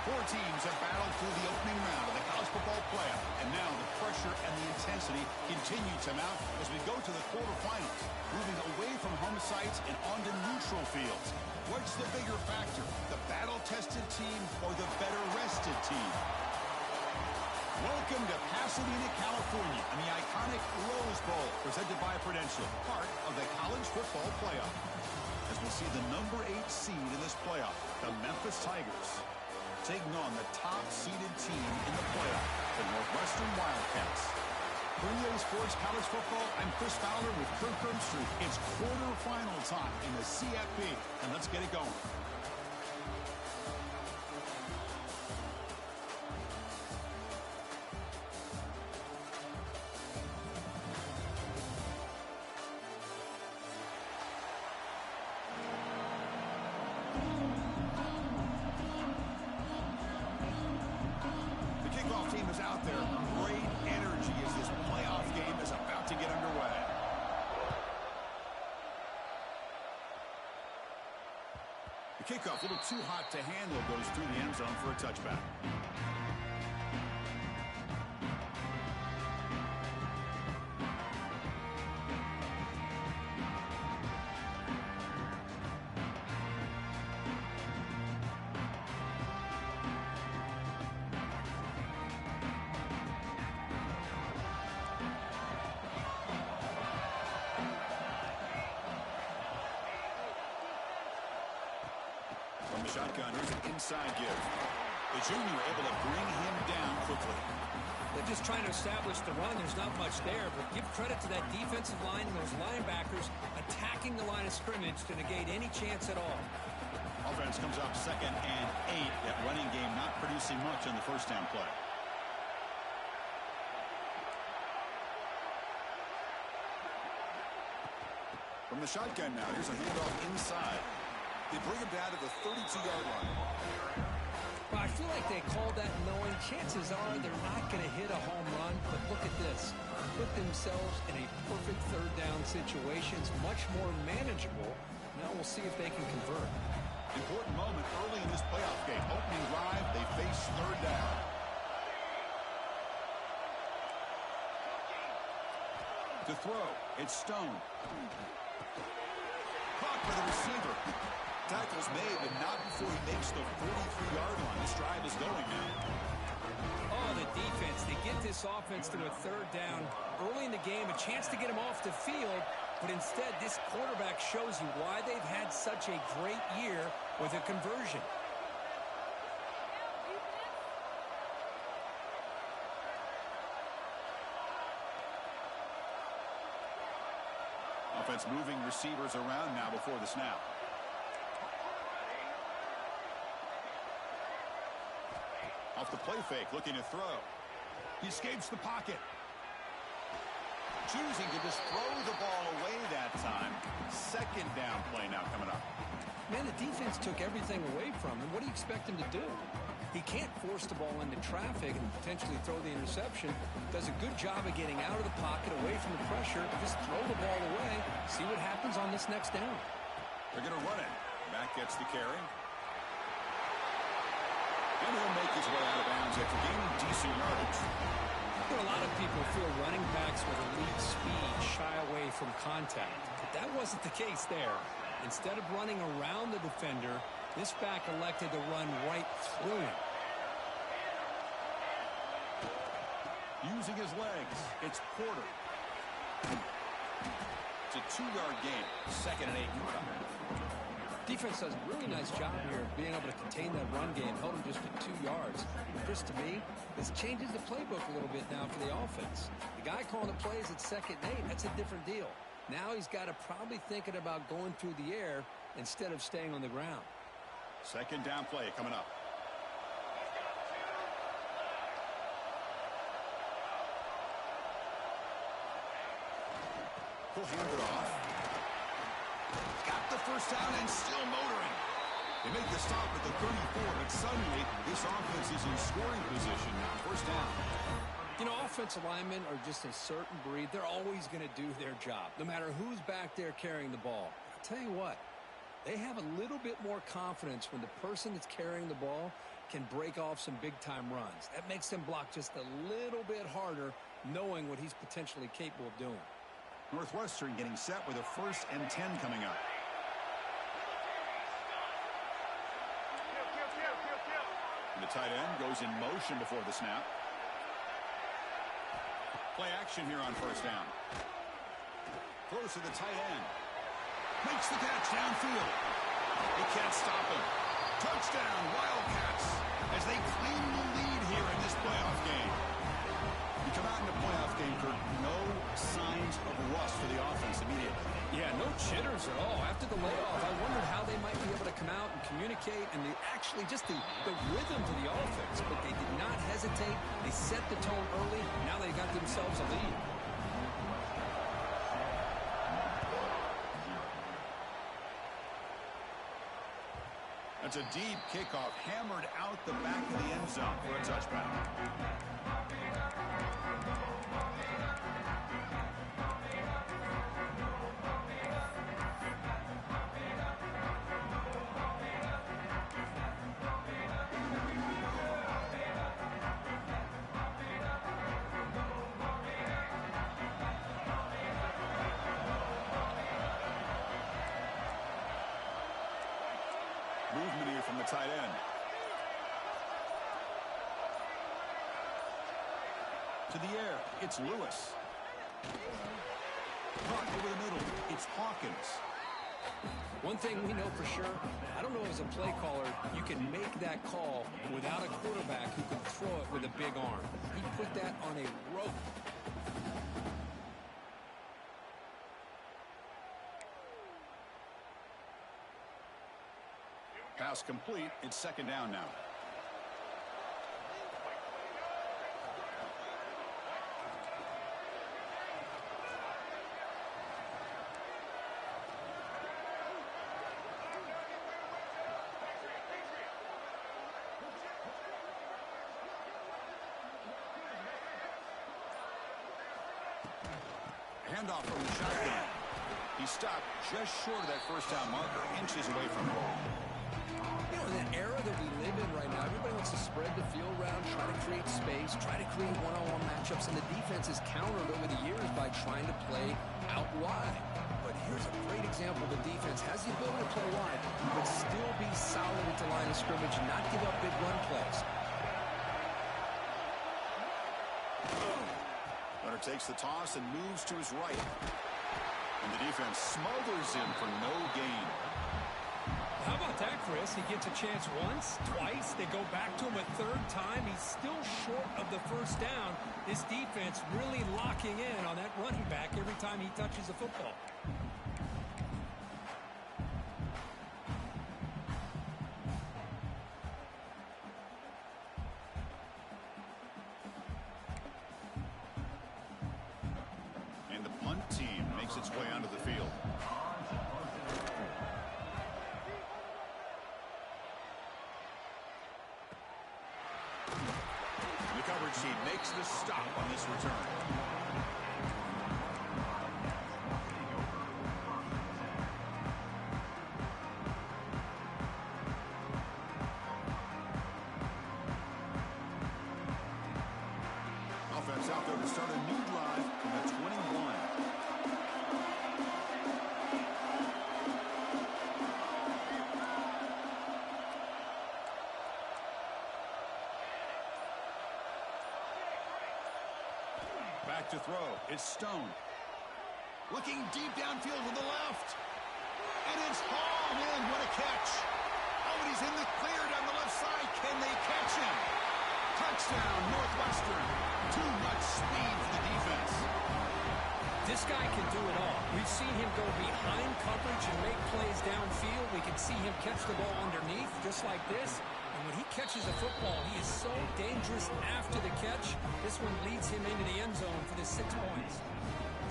Four teams have battled through the opening round of the college football playoff, and now the pressure and the intensity continue to mount as we go to the quarterfinals, moving away from home sites and onto neutral fields. What's the bigger factor, the battle-tested team or the better-rested team? Welcome to Pasadena, California, and the iconic Rose Bowl, presented by Prudential, part of the college football playoff. As we see the number 8 seed in this playoff, the Memphis Tigers, taking on the top-seeded team in the playoff, the Northwestern Wildcats. For EA Sports College Football, I'm Chris Fowler with Kirk Herbstreit. It's quarterfinal time in the CFP, and let's get it going. Kickoff, a little too hot to handle, goes through the end zone for a touchback. Shotgun, here's an inside give. The junior able to bring him down quickly. They're just trying to establish the run. There's not much there, but give credit to that defensive line and those linebackers attacking the line of scrimmage to negate any chance at all. Offense comes up 2nd and 8. That running game not producing much on the first down play. From the shotgun now, here's a handoff inside. They bring him down to the 32-yard line. Well, I feel like they called that knowing chances are they're not going to hit a home run, but look at this. Put themselves in a perfect third down situation. It's much more manageable. Now we'll see if they can convert. Important moment early in this playoff game. Opening drive, they face third down. To throw, it's Stone. Caught by the receiver. Tackles made, but not before he makes the 43-yard line. This drive is going now. Oh, the defense. They get this offense to a third down early in the game, a chance to get him off the field, but instead this quarterback shows you why they've had such a great year with a conversion. Offense moving receivers around now before the snap. Off the play fake, looking to throw. He escapes the pocket. Choosing to just throw the ball away that time. Second down play now coming up. Man, the defense took everything away from him. What do you expect him to do? He can't force the ball into traffic and potentially throw the interception. Does a good job of getting out of the pocket, away from the pressure. Just throw the ball away. See what happens on this next down. They're going to run it. Back gets the carry. And he'll make his way out of bounds after gaining decent yardage. A lot of people feel running backs with elite speed shy away from contact. But that wasn't the case there. Instead of running around the defender, this back elected to run right through him. Using his legs, it's Porter. It's a 2-yard gain. 2nd and 8. Defense does a really nice job here of being able to contain that run game, held him just for 2 yards. Chris, to me, this changes the playbook a little bit now for the offense. The guy calling the plays at 2nd and 8, that's a different deal. Now he's got to probably thinking about going through the air instead of staying on the ground. Second down play coming up. He'll hand it off. Got the first down and still motoring. They make the stop at the 34, but suddenly this offense is in scoring position now. First down. You know, offensive linemen are just a certain breed. They're always going to do their job, no matter who's back there carrying the ball. I'll tell you what, They have a little bit more confidence when the person that's carrying the ball can break off some big-time runs. That makes them block just a little bit harder, knowing what he's potentially capable of doing. Northwestern getting set with a 1st and 10 coming up. The tight end goes in motion before the snap. Play action here on 1st down. Throws to the tight end. Makes the catch downfield. He can't stop him. Touchdown, Wildcats, as they claim the lead here in this playoff game. You come out in the playoff game, Kirk, no signs of rust for the offense immediately. Yeah, no jitters at all. After the layoff, I wondered how they might be able to come out and communicate and actually just the rhythm to the offense. But they did not hesitate. They set the tone early. Now they got themselves a lead. That's a deep kickoff, hammered out the back of the end zone for a touchback. Movement here from the tight end. To the air, it's Lewis. Caught over the middle, it's Hawkins. One thing we know for sure, I don't know as a play caller, you can make that call without a quarterback who can throw it with a big arm. He put that on a rope. Pass complete. It's 2nd down now. Handoff from the shotgun. He stopped just short of that 1st down marker, inches away from goal. You know, in that era that we live in right now, everybody wants to spread the field around, try to create space, try to create one-on-one matchups, and the defense is countered over the years by trying to play out wide. But here's a great example. The defense has the ability to play wide, but still be solid at the line of scrimmage and not give up big run plays. Runner takes the toss and moves to his right. And the defense smothers him for no gain. How about that, Chris? He gets a chance once, twice. They go back to him a 3rd time. He's still short of the 1st down. This defense really locking in on that running back every time he touches the football. And the punt team makes its way onto the field. She makes the stop on this return. Offense out there to start a new drive from the 21. Back to throw. It's Stone. Looking deep downfield to the left. And it's hauled in. What a catch. Oh, and he's in the clear down the left side. Can they catch him? Touchdown, Northwestern. Too much speed for the defense. This guy can do it all. We've seen him go behind coverage and make plays downfield. We can see him catch the ball underneath just like this. And when he catches the football, he is so dangerous after the catch. This one leads him into the end zone for the 6 points.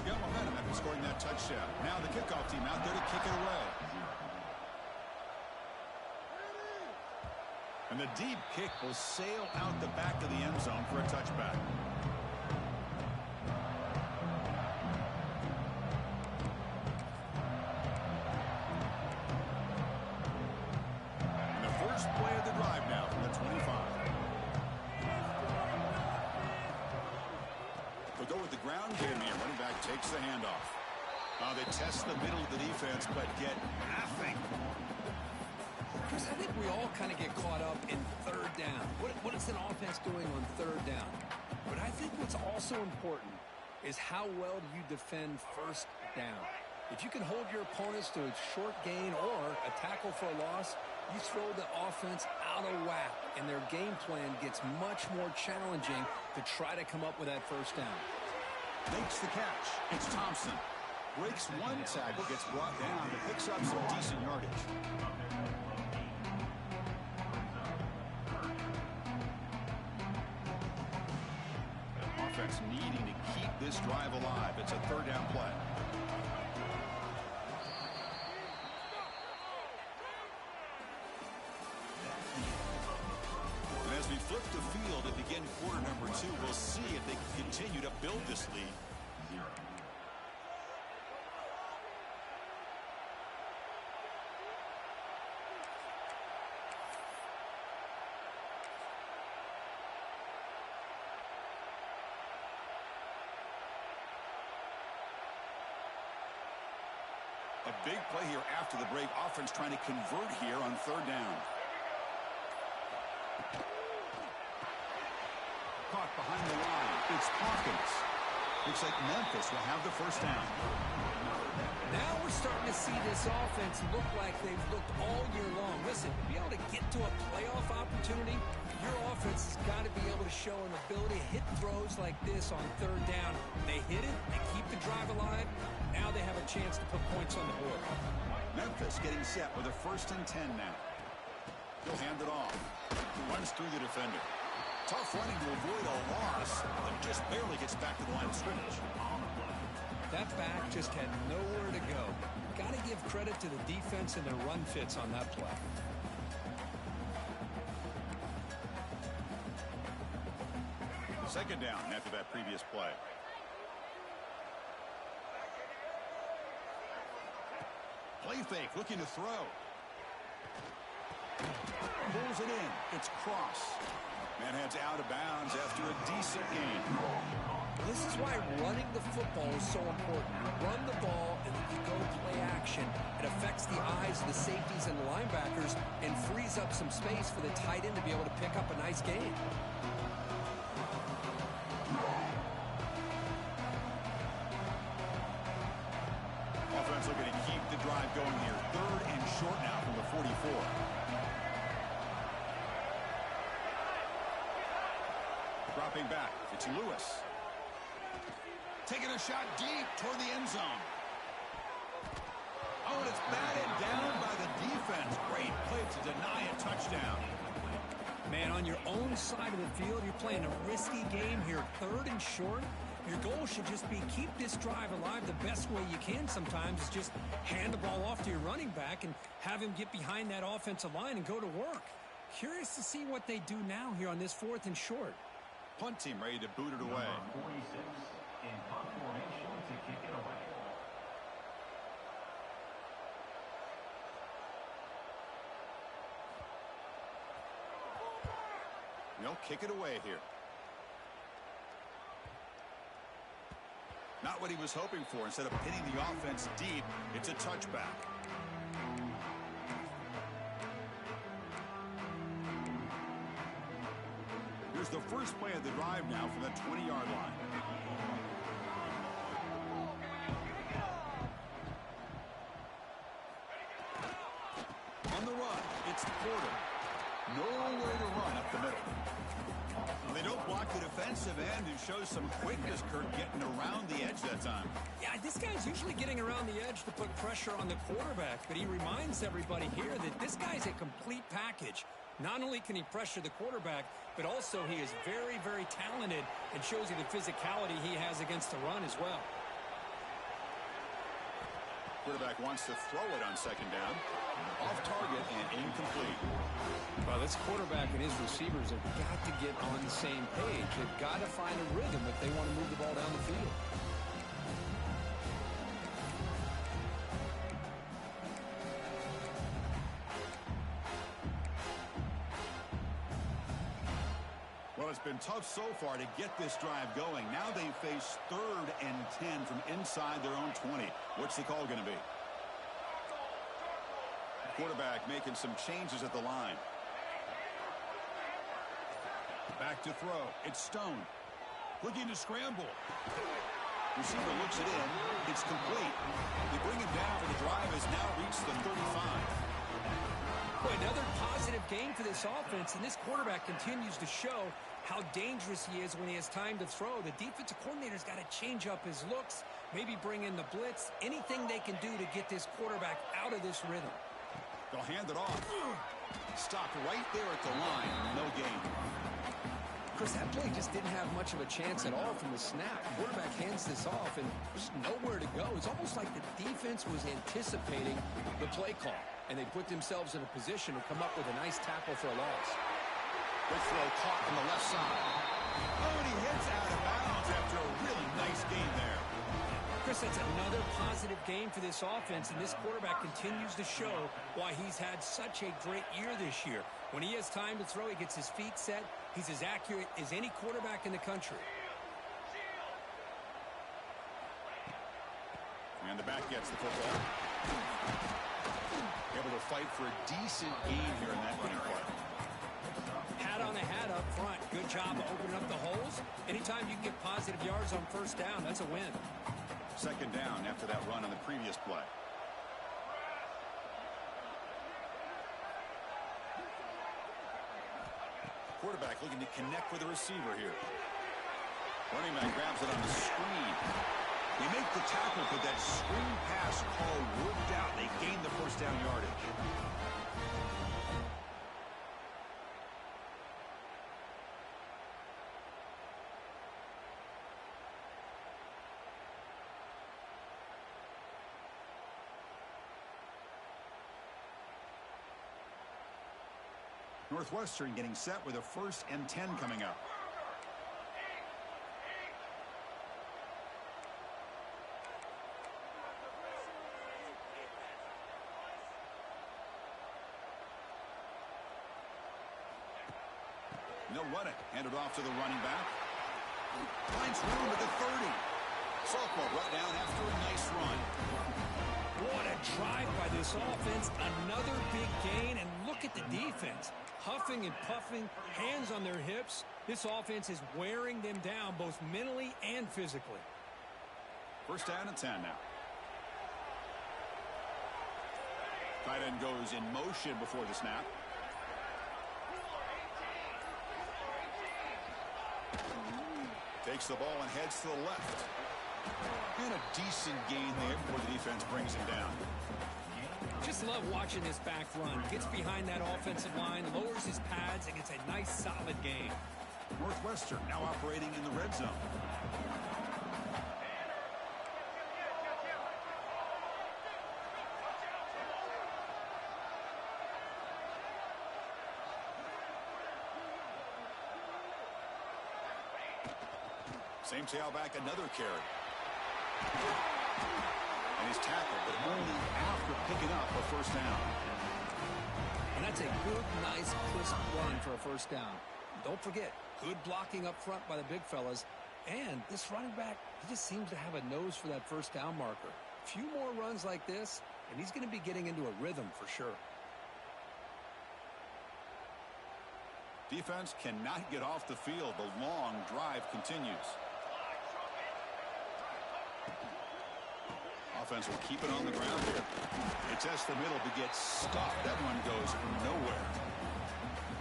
He's got momentum after scoring that touchdown. Now the kickoff team out there to kick it away. And the deep kick will sail out the back of the end zone for a touchback. first play of the drive now from the 25. They'll go with the ground game here. Running back takes the handoff. They test the middle of the defense, but get nothing. Chris, I think we all kind of get caught up in third down. What is an offense doing on third down? But I think what's also important is how well do you defend first down. If you can hold your opponents to a short gain or a tackle for a loss, you throw the offense out of whack, and their game plan gets much more challenging to try to come up with that first down. Makes the catch. It's Thompson. Breaks one tackle, gets brought down, but picks up some decent yardage. Offense needing to keep this drive alive. It's a third down play. And as we flip the field to begin quarter number 2, we'll see if they can continue to build this lead. A big play here after the break. Offense trying to convert here on third down. Caught behind the line. It's Hawkins. Looks like Memphis will have the first down. Now we're starting to see this offense look like they've looked all year long. Listen, to be able to get to a playoff opportunity, your offense has got to be able to show an ability to hit throws like this on third down. They hit it, they keep the drive alive. Now they have a chance to put points on the board. Memphis getting set with a 1st and 10 now. He'll hand it off. Runs through the defender. Tough running to avoid a loss, but just barely gets back to the line of scrimmage. That back just had nowhere to go. Got to give credit to the defense and their run fits on that play. Second down after that previous play. Play fake, looking to throw. Pulls it in. It's Cross. Man heads out of bounds after a decent gain. This is why running the football is so important. You run the ball, and if you go play action, it affects the eyes of the safeties and the linebackers and frees up some space for the tight end to be able to pick up a nice gain. Offense looking to keep the drive going here. 3rd and short now from the 44. Dropping back. It's Lewis. Taking a shot deep toward the end zone. Oh, and it's batted down by the defense. Great play to deny a touchdown. Man, on your own side of the field, you're playing a risky game here. 3rd and short. Your goal should just be keep this drive alive the best way you can sometimes is just hand the ball off to your running back and have him get behind that offensive line and go to work. Curious to see what they do now here on this 4th and short. Punt team ready to boot it away. 46 in punt formation to kick it away. They'll kick it away here. Not what he was hoping for. Instead of hitting the offense deep, it's a touchback. Here's the first play of the drive now from the 20-yard line. On the run, it's Porter. Nowhere to run up the middle. They don't block the defensive end and shows some quickness, Kurt, getting around the edge that time. Yeah, this guy's usually getting around the edge to put pressure on the quarterback, but he reminds everybody here that this guy's a complete package. Not only can he pressure the quarterback, but also he is very, very talented and shows you the physicality he has against the run as well. Quarterback wants to throw it on second down. Off target and incomplete. Well, this quarterback and his receivers have got to get on the same page. They've got to find a rhythm if they want to move the ball down the field. it's been tough so far to get this drive going. Now they face 3rd and 10 from inside their own 20. What's the call going to be? Quarterback making some changes at the line. Back to throw. It's Stone. Looking to scramble. Receiver looks it in. It's complete. They bring him down, and the drive has now reached the 35. Boy, another positive game for this offense, and this quarterback continues to show how dangerous he is when he has time to throw. The defensive coordinator's got to change up his looks, maybe bring in the blitz, anything they can do to get this quarterback out of this rhythm. They'll hand it off. Stopped right there at the line. No gain. Chris, that play just didn't have much of a chance at all from the snap. The quarterback hands this off, and there's nowhere to go. It's almost like the defense was anticipating the play call, and they put themselves in a position to come up with a nice tackle for a loss. Good throw caught on the left side. Oh, and he hits out of bounds after a really nice gain there. Chris, that's another positive game for this offense, and this quarterback continues to show why he's had such a great year this year. When he has time to throw, he gets his feet set. He's as accurate as any quarterback in the country. And the back gets the football. Able to fight for a decent gain here in that running play. Hat on a hat up front. Good job of opening up the holes. Anytime you can get positive yards on first down, that's a win. Second down after that run on the previous play. Quarterback looking to connect with the receiver here. Running back grabs it on the screen. They make the tackle, but that screen pass call worked out. They gain the first down yardage. Northwestern getting set with a 1st and 10 coming up. They'll run it. Hand it off to the running back. Finds room at the 30. Sophomore brought down after a nice run. What a drive by this offense. Another big gain, and look at the defense. Huffing and puffing, hands on their hips. This offense is wearing them down both mentally and physically. First down and 10 now. Tight end goes in motion before the snap. Takes the ball and heads to the left. And a decent gain there before the defense brings him down. Just love watching this back run. Gets behind that offensive line, lowers his pads, and gets a nice solid gain. Northwestern now operating in the red zone. Same tailback, another carry. And he's tackled, but only after picking up a first down. And that's a good, nice, crisp run for a first down. Don't forget, good blocking up front by the big fellas. And this running back, he just seems to have a nose for that first down marker. A few more runs like this, and he's going to be getting into a rhythm for sure. Defense cannot get off the field. The long drive continues. Offense will keep it on the ground here. It tests the middle to get stopped. That one goes nowhere.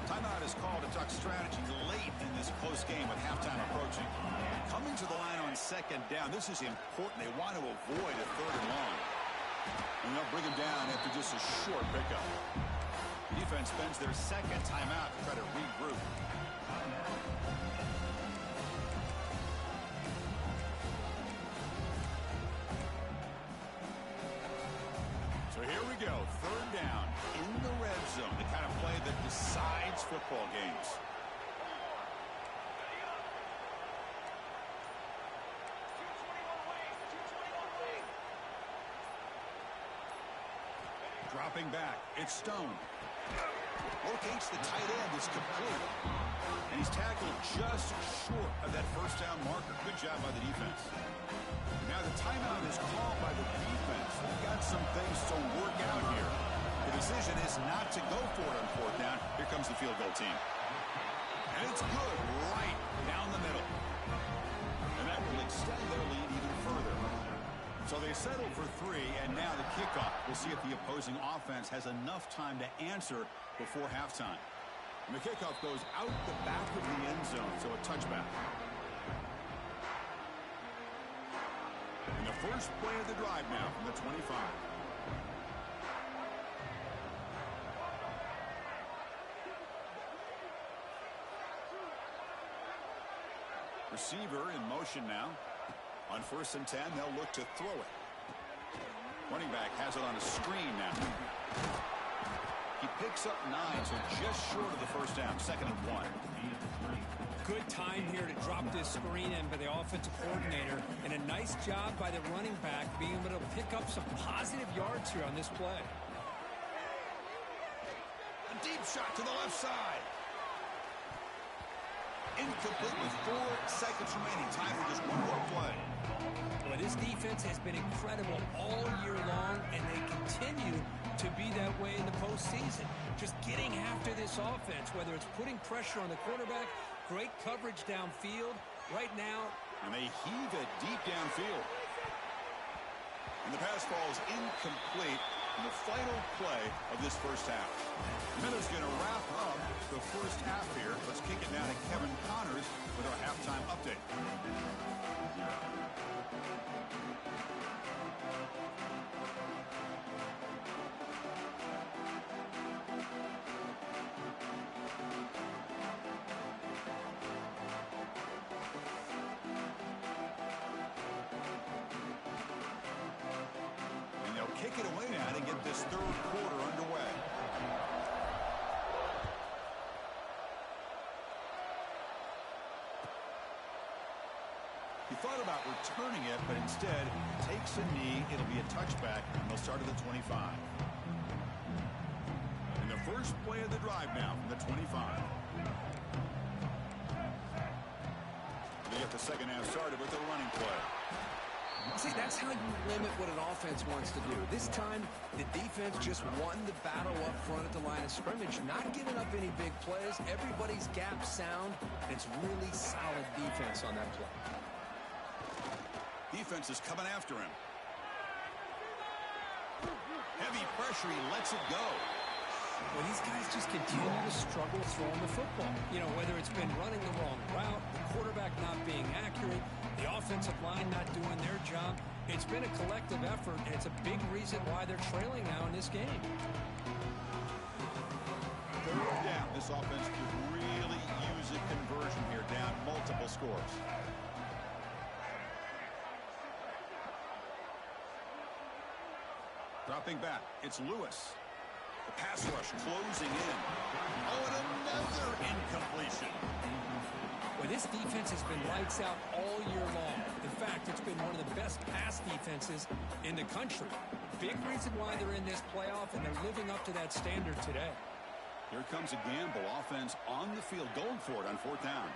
Timeout is called to talk strategy late in this close game with halftime approaching. Coming to the line on second down. This is important. They want to avoid a 3rd and long. And they'll bring him down after just a short pickup. Defense spends their second timeout to try to regroup. So here we go, 3rd down in the red zone, the kind of play that decides football games. Dropping back, it's Stone. Locates the tight end. It's complete. And he's tackled just short of that first down marker. Good job by the defense. Now the timeout is called by the defense. They've got some things to work out here. The decision is not to go for it on fourth down. Here comes the field goal team. And it's good right down the middle. And that will extend their lead even further. So they settle for 3, and now the kickoff. We'll see if the opposing offense has enough time to answer before halftime. And the kickoff goes out the back of the end zone, so a touchback. And the first play of the drive now from the 25. Receiver in motion now. On 1st and 10, they'll look to throw it. Running back has it on a screen now. He picks up 9, so just short of the first down. 2nd and 1. Good time here to drop this screen in by the offensive coordinator. And a nice job by the running back being able to pick up some positive yards here on this play. A deep shot to the left side. Incomplete with 4 seconds remaining. Time for just one more play. Well, this defense has been incredible all year long, and they continue to be that way in the postseason. Just getting after this offense, whether it's putting pressure on the quarterback, great coverage downfield. Right now, and they heave it deep downfield. And the pass falls incomplete in the final play of this first half. Minutes going to wrap up the first half here. Let's kick it down to Kevin Connors with our halftime update. Kick it away now to get this third quarter underway. He thought about returning it, but instead takes a knee. It'll be a touchback, and they'll start at the 25. And the first play of the drive now from the 25. They get the second half started with a running play. See, that's how you limit what an offense wants to do. This time, the defense just won the battle up front at the line of scrimmage, not giving up any big plays. Everybody's gap sound. It's really solid defense on that play. Defense is coming after him. Heavy pressure. He lets it go. Well, these guys just continue to struggle throwing the football. You know, whether it's been running the wrong route, the quarterback not being accurate, the offensive line not doing their job. It's been a collective effort, and it's a big reason why they're trailing now in this game. Third down. This offense could really use a conversion here, down multiple scores. Dropping back. It's Lewis. The pass rush closing in. Oh, and another incompletion. Well, this defense has been lights out all year long. In fact, it's been one of the best pass defenses in the country. Big reason why they're in this playoff, and they're living up to that standard today. Here comes a gamble. Offense on the field, going for it on 4th down.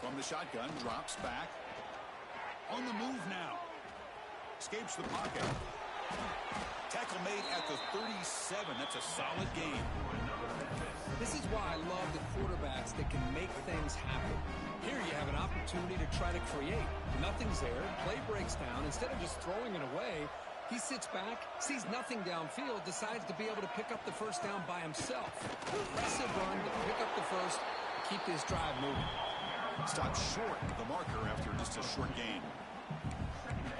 From the shotgun, drops back. On the move now. Escapes the pocket. Tackle made at the 37. That's a solid game. This is why I love the quarterbacks that can make things happen. Here you have an opportunity to try to create. Nothing's there. Play breaks down. Instead of just throwing it away, he sits back, sees nothing downfield, decides to be able to pick up the first down by himself. Impressive run to pick up the first, keep this drive moving. Stopped short of the marker after just a short gain.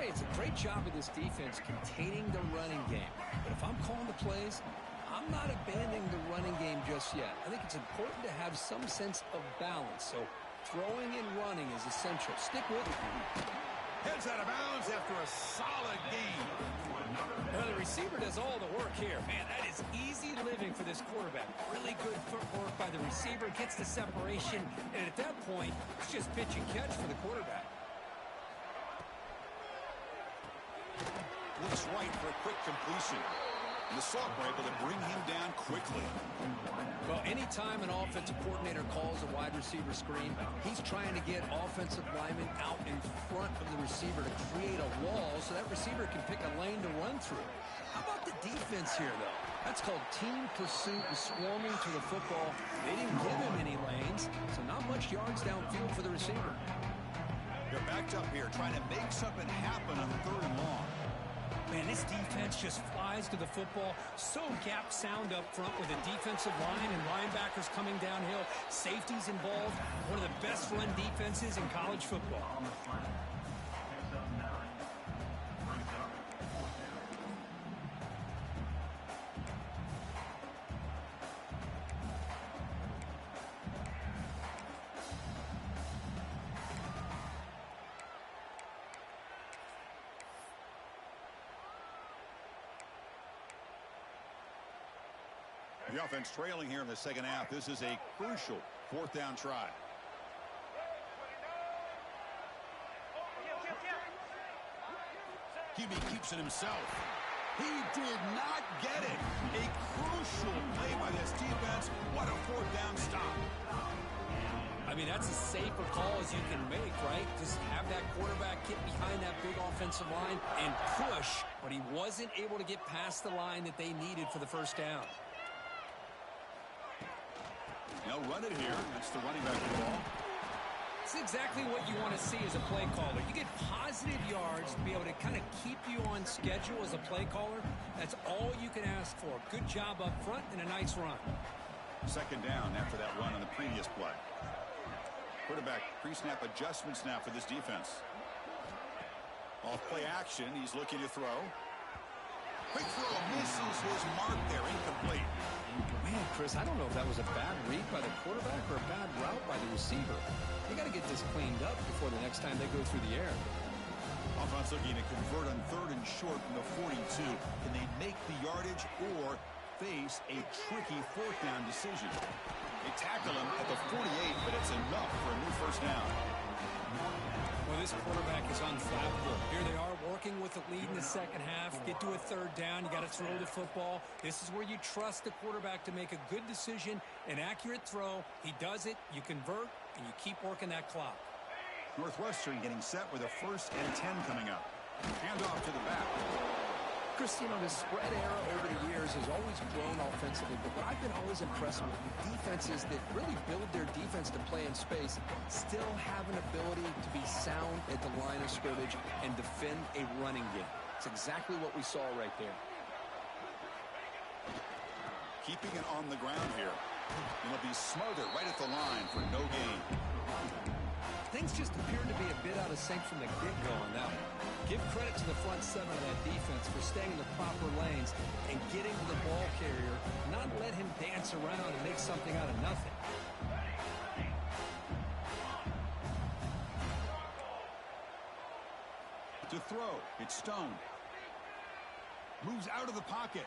Hey, it's a great job of this defense containing the running game. But if I'm calling the plays, I'm not abandoning the running game just yet. I think it's important to have some sense of balance. So throwing and running is essential. Stick with it. Heads out of bounds after a solid gain. Well, the receiver does all the work here. Man, that is easy living for this quarterback. Really good footwork by the receiver. Gets the separation. And at that point, it's just pitch and catch for the quarterback. Looks right for a quick completion. And the Sox were able to bring him down quickly. Well, anytime an offensive coordinator calls a wide receiver screen, he's trying to get offensive linemen out in front of the receiver to create a wall so that receiver can pick a lane to run through. How about the defense here, though? That's called team pursuit and swarming to the football. They didn't give him any lanes, so not much yards downfield for the receiver. They're backed up here trying to make something happen on 3rd and long. Man, this defense just flies to the football. So gap sound up front with a defensive line and linebackers coming downhill. Safeties involved. One of the best run defenses in college football. The offense trailing here in the second half. This is a crucial 4th down try. QB keeps it himself. He did not get it. A crucial play by this defense. What a 4th down stop. I mean, that's as safe a call as you can make, right? Just have that quarterback get behind that big offensive line and push, but he wasn't able to get past the line that they needed for the 1st down. They'll run it here. That's the running back ball. It's exactly what you want to see as a play caller. You get positive yards to be able to kind of keep you on schedule as a play caller. That's all you can ask for. Good job up front and a nice run. 2nd down after that run on the previous play. Quarterback pre-snap adjustments now for this defense. Off play action. He's looking to throw. Quick throw misses his mark there. Incomplete. Man, Chris, I don't know if that was a bad read by the quarterback or a bad route by the receiver. They got to get this cleaned up before the next time they go through the air. Offense looking to convert on 3rd and short from the 42. Can they make the yardage or face a tricky 4th down decision? They tackle him at the 48, but it's enough for a new 1st down. Well, this quarterback is unflappable. Here they are working with the lead in the second half. Get to a 3rd down. You got to throw the football. This is where you trust the quarterback to make a good decision, an accurate throw. He does it. You convert, and you keep working that clock. Northwestern getting set with a 1st and 10 coming up. Hand off to the back. Chris, you know, the spread era over the years has always grown offensively, but what I've been always impressed with defenses that really build their defense to play in space still have an ability to be sound at the line of scrimmage and defend a running game. It's exactly what we saw right there. Keeping it on the ground here. It'll be smothered right at the line for no gain. Things just appeared to be a bit out of sync from the get-go on that one. Give credit to the front 7 of that defense for staying in the proper lanes and getting to the ball carrier, not let him dance around and make something out of nothing. To throw, it's Stone. Moves out of the pocket.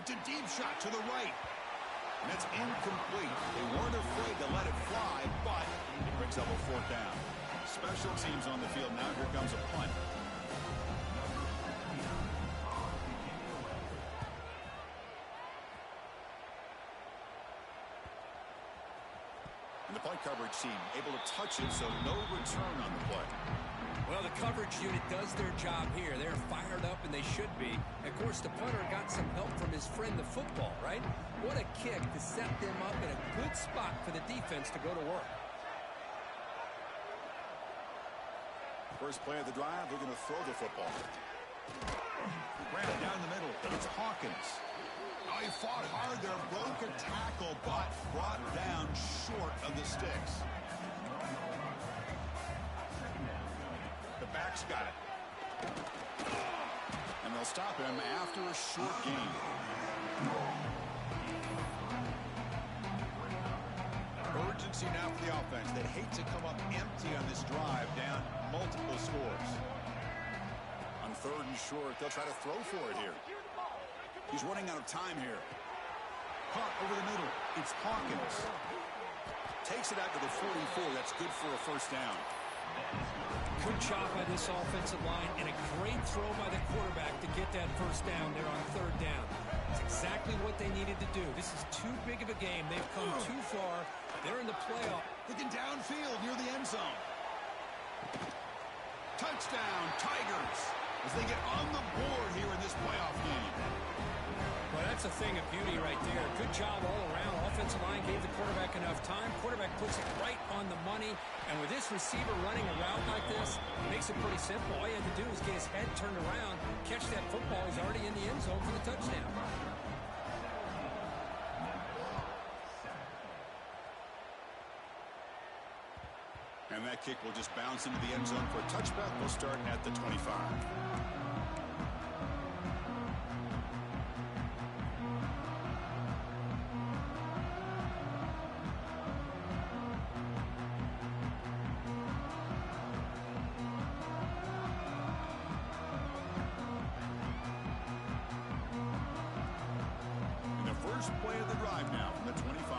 It's a deep shot to the right. And that's incomplete. They weren't afraid to let it fly, but it brings up a 4th down. Special teams on the field now. Here comes a punt. And the punt coverage team able to touch it, so no return on the play. Well, the coverage unit does their job here. They're fired up, and they should be. Of course, the punter got some help from his friend, the football, right? What a kick to set them up in a good spot for the defense to go to work. First play of the drive, they're going to throw the football. Ran it down the middle. It's Hawkins. Oh, he fought hard there, broke a tackle, but brought down short of the sticks. The back's got it. And they'll stop him after a short gain. Urgency now for the offense. They'd hate to come up empty on this drive, down multiple scores. On 3rd and short, they'll try to throw for it here. He's running out of time here. Caught over the middle. It's Hawkins. Takes it out to the 44. That's good for a 1st down. Good job by this offensive line and a great throw by the quarterback to get that first down there on third down. It's exactly what they needed to do. This is too big of a game. They've come too far. They're in the playoff. Looking downfield near the end zone. Touchdown, Tigers, as they get on the board here in this playoff game. Well, that's a thing of beauty right there. Good job all around. Offensive line gave the quarterback enough time. Quarterback puts it right on the money. And with this receiver running around like this, it makes it pretty simple. All you had to do was get his head turned around, catch that football. He's already in the end zone for the touchdown. And that kick will just bounce into the end zone for a touchback. We'll start at the 25. And the first play of the drive now from the 25.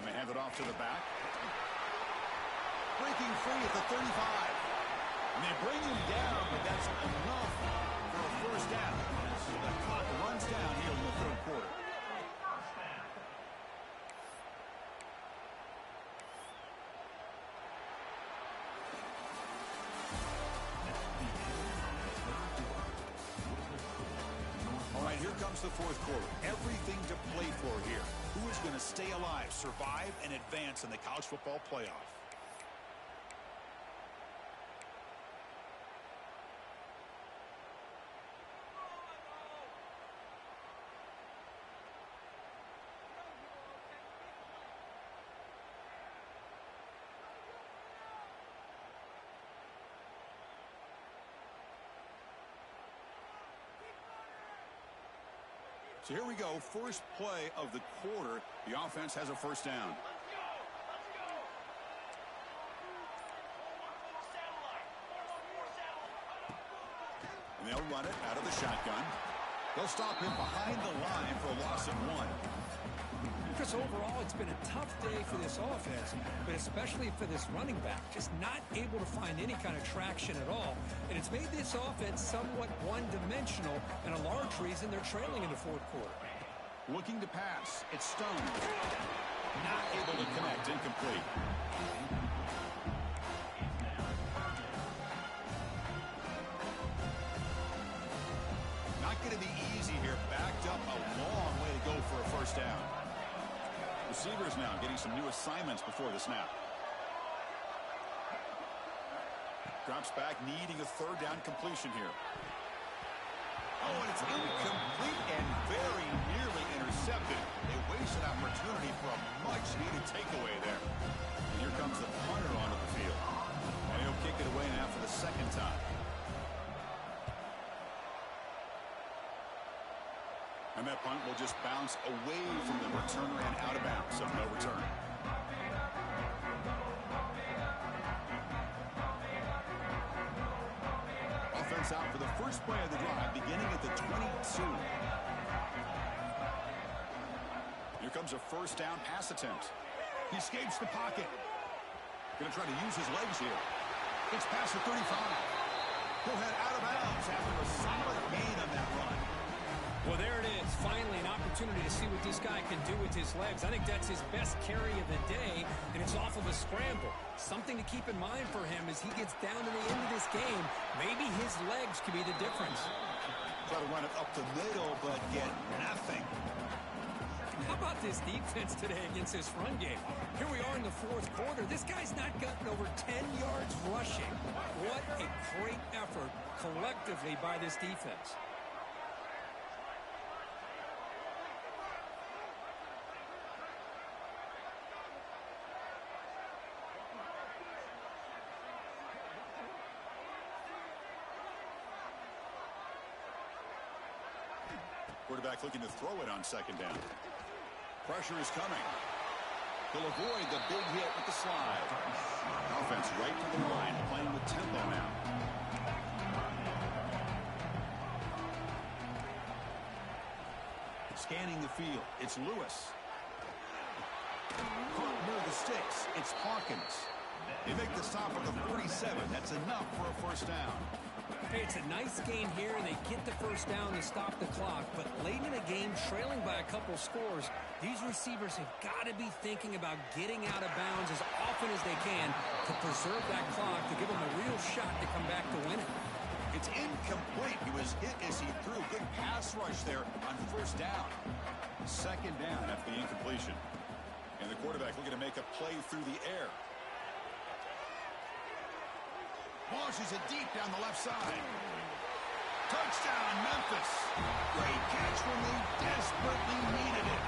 Hand it off to the back. Breaking free at the 35. And they bring him down, but that's enough for a first down. So the clock runs down here in the third quarter. All right, here comes the fourth quarter. Everything to play for here. Who is going to stay alive, survive, and advance in the college football playoff? So here we go, first play of the quarter. The offense has a first down. And they'll run it out of the shotgun. They'll stop him behind the line for a loss of 1. Chris, overall, it's been a tough day for this offense, but especially for this running back. Just not able to find any kind of traction at all. And it's made this offense somewhat one-dimensional, and a large reason they're trailing in the fourth quarter. Looking to pass. It's Stone. Not able to connect. Incomplete. Not going to be easy here. Backed up a long way to go for a first down. Receivers now getting some new assignments before the snap. Drops back, needing a third down completion here. Oh, and it's incomplete and very nearly intercepted. They waste an opportunity for a much-needed takeaway there. And here comes the punter onto the field. And he'll kick it away now for the second time. And that punt will just bounce away from the returner and out of bounds, so no return. Offense out for the first play of the drive, beginning at the 22. Here comes a first down pass attempt. He escapes the pocket. Going to try to use his legs here. It's past the 35. He'll head out of bounds after a solid gain on that run. Well, there it is. Finally, an opportunity to see what this guy can do with his legs. I think that's his best carry of the day, and it's off of a scramble. Something to keep in mind for him as he gets down to the end of this game. Maybe his legs could be the difference. Try to run it up the middle, but get nothing. How about this defense today against this run game? Here we are in the fourth quarter. This guy's not gotten over 10 yards rushing. What a great effort collectively by this defense. Quarterback looking to throw it on second down. Pressure is coming. He'll avoid the big hit with the slide. Offense right to the line, playing with tempo now. Scanning the field, it's Lewis. Caught near the sticks, it's Hawkins. They make the stop at the 47. That's enough for a first down. Hey, it's a nice gain here, and they get the first down to stop the clock. But late in the game, trailing by a couple scores, these receivers have got to be thinking about getting out of bounds as often as they can to preserve that clock, to give them a real shot to come back to win it. It's incomplete. He was hit as he threw. Good pass rush there on first down. Second down after the incompletion. And the quarterback looking to make a play through the air. Launches it deep down the left side. Touchdown, Memphis. Great catch when they desperately needed it.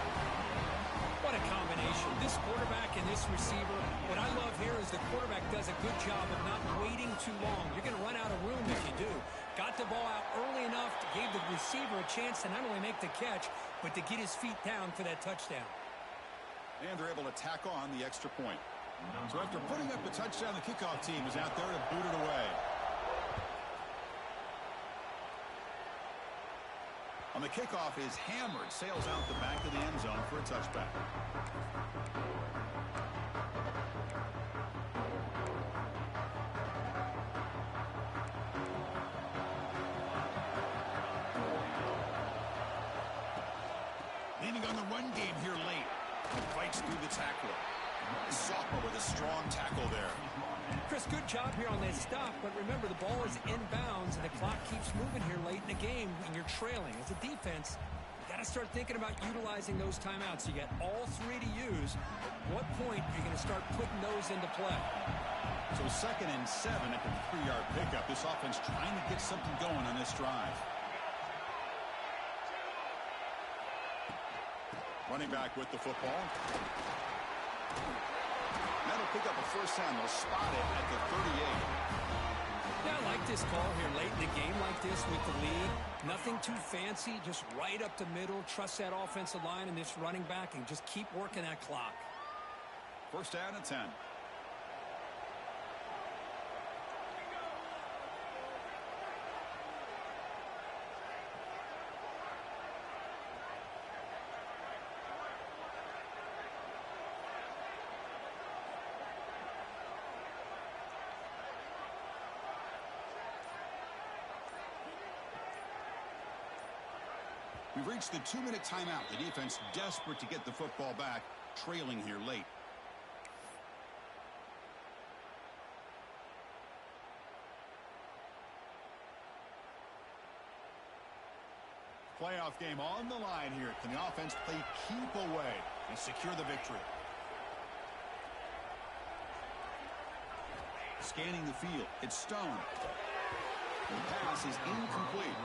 What a combination. This quarterback and this receiver. What I love here is the quarterback does a good job of not waiting too long. You're going to run out of room if you do. Got the ball out early enough, gave the receiver a chance to not only make the catch, but to get his feet down for that touchdown. And they're able to tack on the extra point. So after putting up the touchdown, the kickoff team is out there to boot it away. On the kickoff is hammered, sails out the back of the end zone for a touchback. Leaning on the run game here late. Fights through the tackle. Sophomore with a strong tackle there. Chris, good job here on that stop, but remember, the ball is inbounds, and the clock keeps moving here late in the game, and you're trailing. As a defense, you got to start thinking about utilizing those timeouts. You got all three to use. At what point are you going to start putting those into play? So 2nd and 7 after the 3-yard pickup. This offense trying to get something going on this drive. Running back with the football. That'll pick up a first down. They'll spot it at the 38. Yeah, I like this call here late in the game like this with the lead. Nothing too fancy, just right up the middle. Trust that offensive line and this running back and just keep working that clock. First down and 10. We've reached the 2-minute timeout. The defense desperate to get the football back, trailing here late. Playoff game on the line here. Can the offense play keep away and secure the victory? Scanning the field. It's Stone. The pass is incomplete.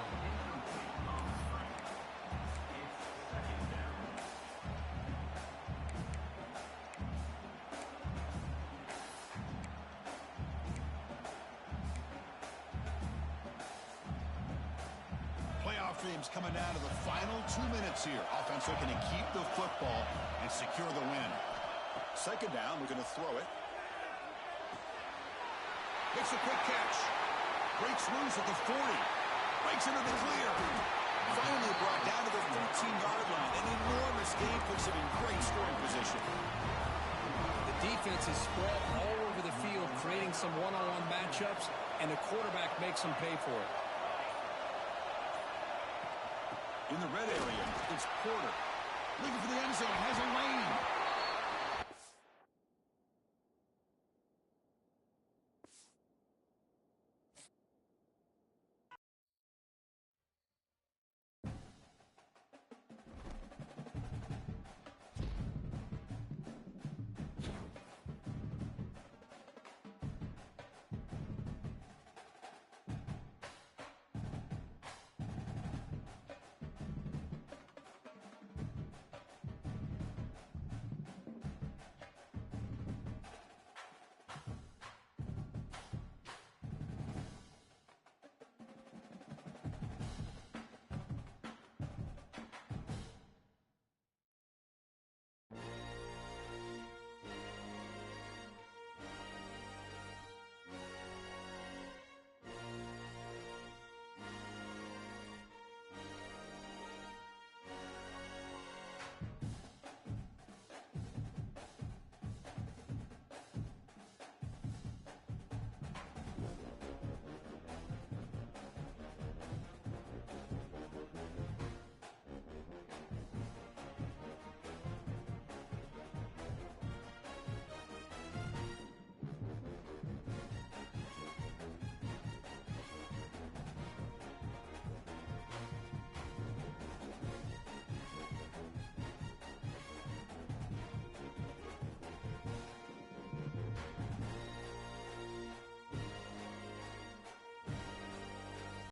Dreams coming down to the final 2 minutes here. Offense looking to keep the football and secure the win. Second down, we're going to throw it. Makes a quick catch. Breaks loose at the 40. Breaks into the clear. Finally brought down to the 13-yard line. An enormous gain puts him in great scoring position. The defense is spread all over the field, creating some one-on-one matchups, and the quarterback makes them pay for it. In the red area, it's Porter. Looking for the end zone, has a lane.